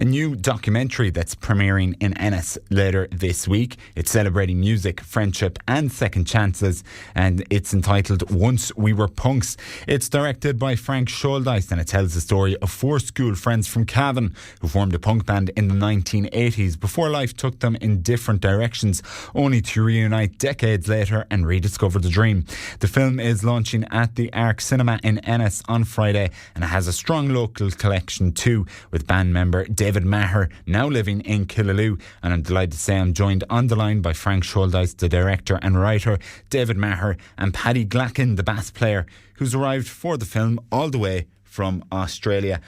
A new documentary that's premiering in Ennis later this week. It's celebrating music, friendship and second chances, and it's entitled Once We Were Punks. It's directed by Frank Shouldice and it tells the story of four school friends from Cavan who formed a punk band in the 1980s before life took them in different directions, only to reunite decades later and rediscover the dream. The film is launching at the Arc Cinema in Ennis on Friday and it has a strong local collection too, with band member David Meagher, now living in Killaloe. And I'm delighted to say I'm joined on the line by Frank Shouldice, the director and writer, David Meagher, and Paddy Glackin, the bass player, who's arrived for the film all the way from Australia.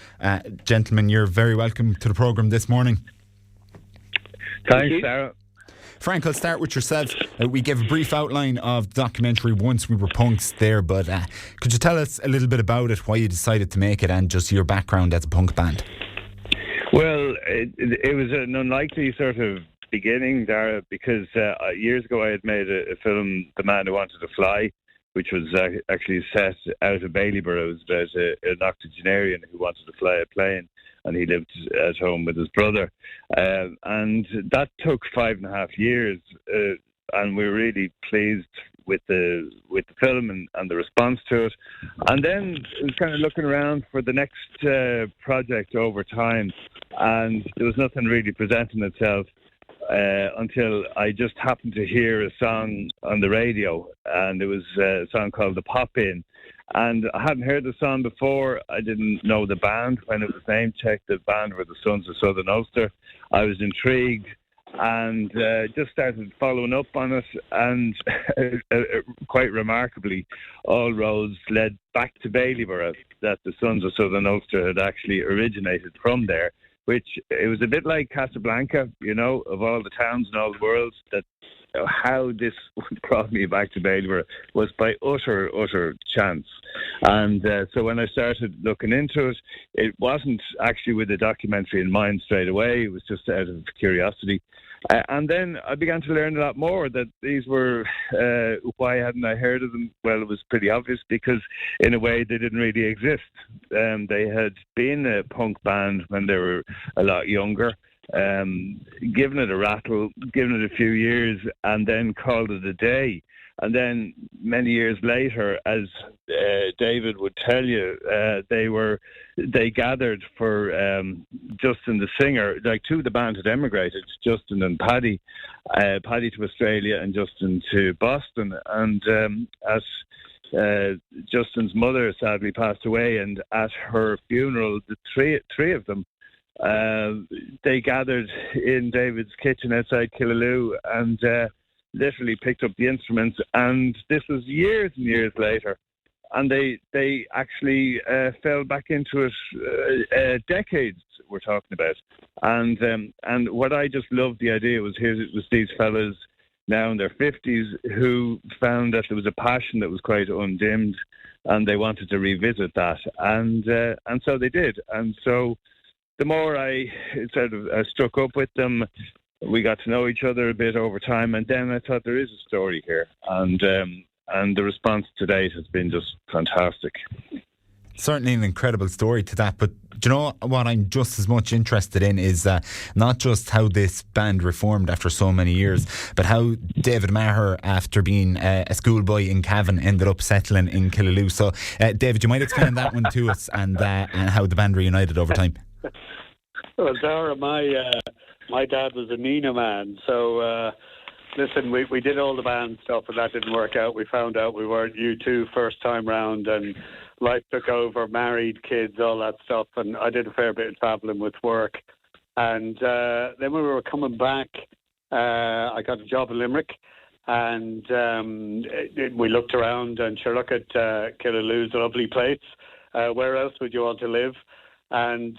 Gentlemen, you're very welcome to the programme this morning. Thanks, Sarah. Frank, I'll start with yourself. We gave a brief outline of the documentary Once We Were Punks there, but could you tell us a little bit about it, why you decided to make it and just your background as a punk band? Well, it was an unlikely sort of beginning, Daragh, because years ago I had made a film, The Man Who Wanted to Fly, which was actually set out of Ballybor. It was about an octogenarian who wanted to fly a plane, and he lived at home with his brother. And that took 5.5 years, and we were really pleased with the film and the response to it. And then it was kind of looking around for the next project over time, and there was nothing really presenting itself until I just happened to hear a song on the radio, and it was a song called The Pop-In. And I hadn't heard the song before. I didn't know the band. When it was name checked, the band were the Sons of Southern Ulster. I was intrigued and just started following up on it. And quite remarkably, all roads led back to Ballybor, that the Sons of Southern Ulster had actually originated from there, which it was a bit like Casablanca, you know, of all the towns in all the world, that how this brought me back to Ballybor was by utter chance. And so when I started looking into it, it wasn't actually with a documentary in mind straight away. It was just out of curiosity. And then I began to learn a lot more, that these were, why hadn't I heard of them? Well, it was pretty obvious, because in a way they didn't really exist. They had been a punk band when they were a lot younger, given it a rattle, given it a few years, and then called it a day. And then many years later, as David would tell you, they gathered for Justin the singer. Like, two of the band had emigrated, Justin and Paddy. Paddy to Australia and Justin to Boston. And as Justin's mother sadly passed away, and at her funeral, the three of them, they gathered in David's kitchen outside Killaloe and literally picked up the instruments. And this was years and years later, and they actually fell back into it, decades we're talking about. And what I just loved the idea was, here it was these fellas now in their 50s who found that there was a passion that was quite undimmed, and they wanted to revisit that, and so they did. And so the more I sort of struck up with them, we got to know each other a bit over time, and then I thought, there is a story here, and the response to date has been just fantastic. Certainly an incredible story to that, but do you know what I'm just as much interested in is not just how this band reformed after so many years, but how David Meagher, after being a schoolboy in Cavan, ended up settling in Killaloe. So David, you might explain that one to us, and how the band reunited over time. Well, Dara, my dad was a Nina man, so listen, we did all the band stuff, and that didn't work out. We found out we weren't U2 first time round, and life took over, married, kids, all that stuff, and I did a fair bit of travelling with work. And then when we were coming back, I got a job in Limerick, and we looked around, and sure, look at Killaloe's a lovely place. Where else would you want to live? And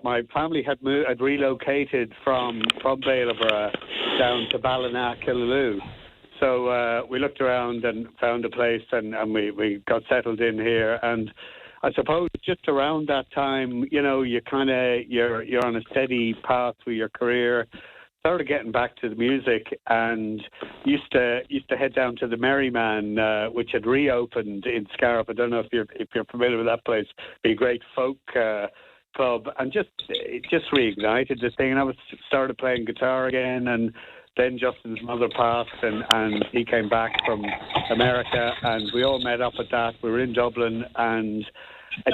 my family had relocated from Ballybor down to Ballina, Killaloe. So we looked around and found a place, and we got settled in here. And I suppose just around that time, you know, you're on a steady path with your career. Started getting back to the music, and used to head down to the Merryman, which had reopened in Scariff. I don't know if you're familiar with that place. Be a great folk club, and it just reignited this thing. And I started playing guitar again, and then Justin's mother passed, and he came back from America, and we all met up at that. We were in Dublin, and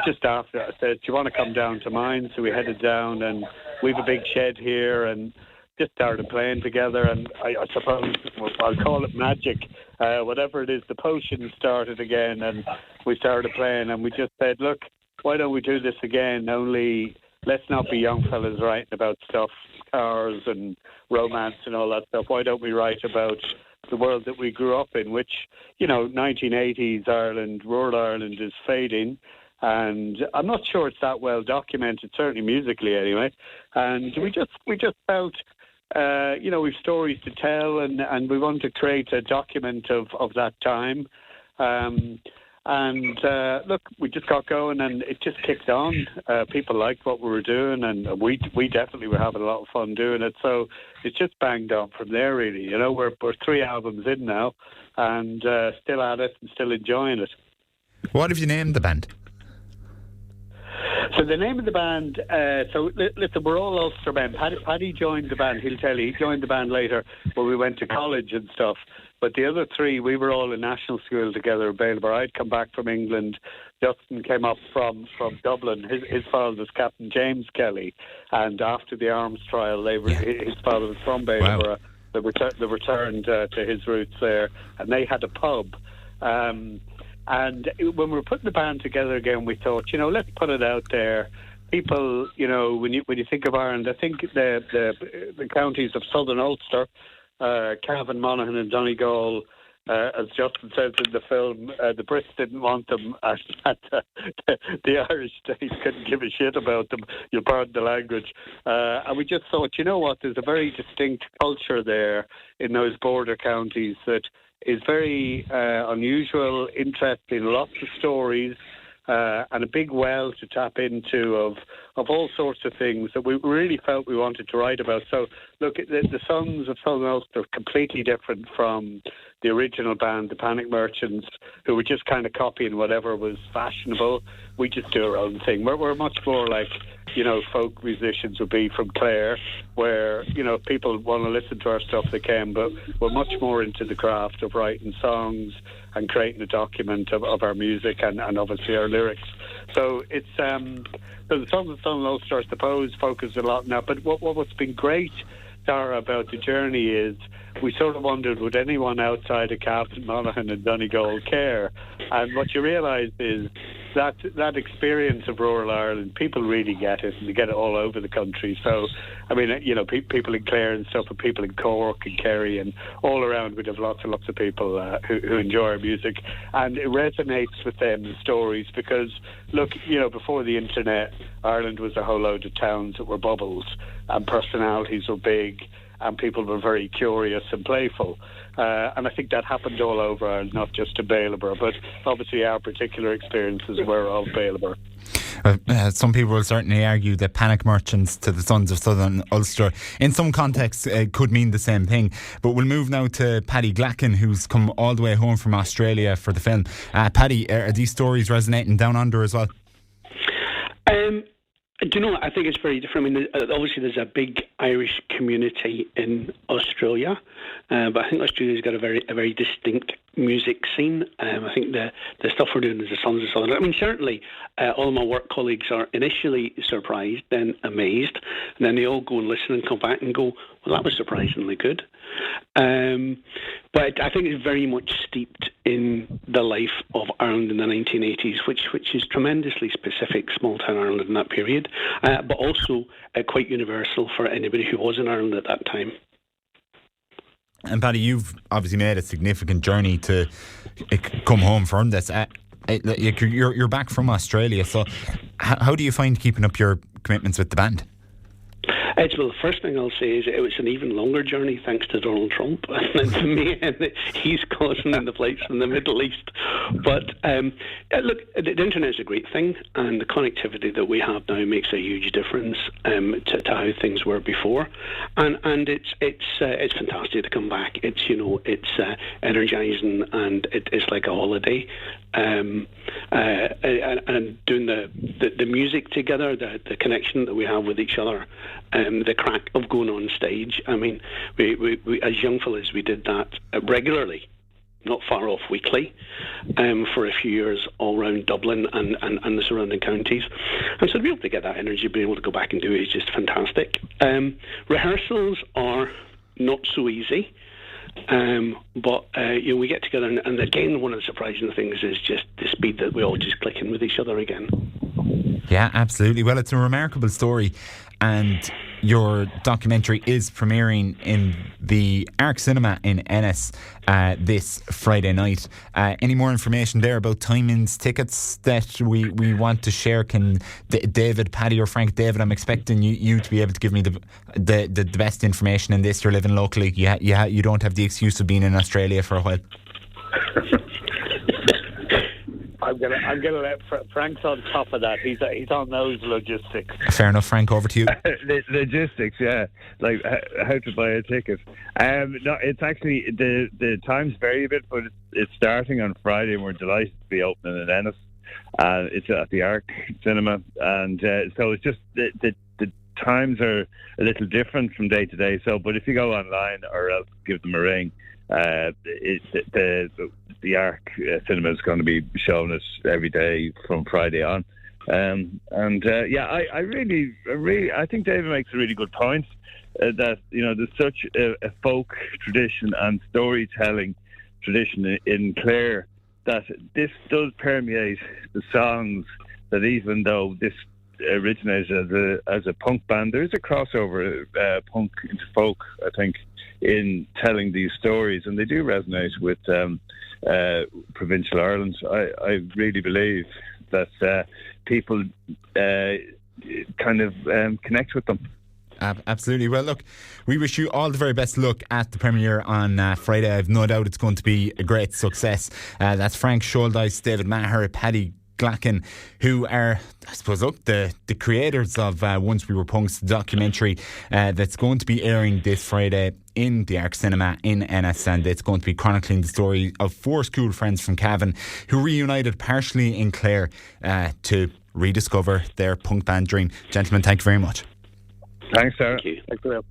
just after I said, "Do you want to come down to mine?" So we headed down, and we have a big shed here, and just started playing together. And I suppose I'll call it magic. Whatever it is, the potion started again, and we started playing, and we just said, "Look, why don't we do this again? Only let's not be young fellas writing about stuff, cars and romance and all that stuff. Why don't we write about the world that we grew up in, which, 1980s Ireland, rural Ireland is fading, and I'm not sure it's that well documented, certainly musically anyway. And we just felt, we've stories to tell, and we want to create a document of that time. Look, we just got going, and it just kicked on. People liked what we were doing, and we definitely were having a lot of fun doing it. So it's just banged on from there, really. We're 3 albums in now, and still at it and still enjoying it. What have you named the band? So the name of the band, listen, we're all Ulster men. Paddy joined the band, he'll tell you. He joined the band later when we went to college and stuff. But the other three, we were all in national school together in Balebar. I'd come back from England. Justin came up from Dublin. His father was Captain James Kelly. And after the arms trial, his father was from Balebar. Wow. They returned to his roots there. And they had a pub. And when we were putting the band together again, we thought, let's put it out there. People, when you think of Ireland, I think the counties of Southern Ulster, Cavan, Monaghan and Donegal, as Justin says in the film, the Brits didn't want them at the Irish state couldn't give a shit about them, you'll pardon the language. And we just thought, there's a very distinct culture there in those border counties that is very unusual, interesting, lots of stories, and a big well to tap into of all sorts of things that we really felt we wanted to write about. So, look, the Sons of Southern Ulster are completely different from the original band, the Panic Merchants, who were just kind of copying whatever was fashionable. We just do our own thing. We're much more like, folk musicians would be from Clare, where, people want to listen to our stuff, they can, but we're much more into the craft of writing songs and creating a document of our music and obviously our lyrics. So it's so the Sons of Southern Ulster, I suppose, focus a lot on that. But what's been great, Daragh, about the journey is we sort of wondered, would anyone outside of Cavan, Monaghan and Donegal care? And what you realise is that experience of rural Ireland, people really get it, and they get it all over the country. So, I mean, people in Clare and stuff, and people in Cork and Kerry and all around, we'd have lots and lots of people who enjoy our music, and it resonates with them, the stories, because, look, before the internet, Ireland was a whole load of towns that were bubbles, and personalities were big, and people were very curious and playful. And I think that happened all over Ireland, not just in Balebar, but obviously our particular experiences were of Balebar. Some people will certainly argue that Panic Merchants to the Sons of Southern Ulster in some contexts could mean the same thing. But we'll move now to Paddy Glackin, who's come all the way home from Australia for the film. Paddy, are these stories resonating down under as well? I think it's very different. I mean, obviously there's a big Irish community in Australia, but I think Australia's got a very distinct music scene. I think the stuff we're doing as the Sons of Southern. I mean, certainly all of my work colleagues are initially surprised, then amazed, and then they all go and listen and come back and go, well, that was surprisingly good. But I think it's very much steeped in the life of Ireland in the 1980s, which is tremendously specific, small-town Ireland in that period, but also quite universal for anybody who was in Ireland at that time. And Paddy, you've obviously made a significant journey to come home from this. You're back from Australia, so how do you find keeping up your commitments with the band? Well, the first thing I'll say is it was an even longer journey thanks to Donald Trump and to me, and he's causing in the flights from the Middle East. But look, the internet is a great thing, and the connectivity that we have now makes a huge difference to how things were before. And it's fantastic to come back. It's energising, and it's like a holiday. and doing the music together, the connection that we have with each other, the crack of going on stage. I mean, we as young fellas, we did that regularly, not far off weekly, for a few years all around Dublin and the surrounding counties. And so to be able to get that energy, being able to go back and do it is just fantastic. Rehearsals are not so easy. But we get together, and again, one of the surprising things is just the speed that we all just click in with each other again. Yeah, absolutely. Well, it's a remarkable story, and your documentary is premiering in the Arc Cinema in Ennis this Friday night. Any more information there about timings, tickets that we want to share? Can David, Paddy or Frank? David, I'm expecting you to be able to give me the best information in this. You're living locally. You don't have the excuse of being in Australia for a while. I'm gonna let Frank's on top of that. He's on those logistics. Fair enough, Frank. Over to you. Logistics, yeah, like how to buy a ticket. No, it's actually the times vary a bit, but it's starting on Friday, and we're delighted to be opening in Ennis. It's at the Arc Cinema, and so it's just the times are a little different from day to day. So, but if you go online or else give them a ring. The Arc Cinema is going to be showing us every day from Friday on, I think David makes a really good point that there's such a folk tradition and storytelling tradition in Clare that this does permeate the songs. That even though this originated as a punk band, there is a crossover punk into folk, I think, in telling these stories, and they do resonate with provincial Ireland. I really believe that people kind of connect with them. Absolutely. Well, look, we wish you all the very best luck at the premiere on Friday. I've no doubt it's going to be a great success. That's Frank Shouldice, David Meagher, Paddy Glackin, who are, I suppose, the creators of Once We Were Punks, the documentary that's going to be airing this Friday in the Arc Cinema in Ennis, and it's going to be chronicling the story of 4 school friends from Cavan who reunited partially in Clare to rediscover their punk band dream. Gentlemen, thank you very much. Thanks, Sarah. Thank you.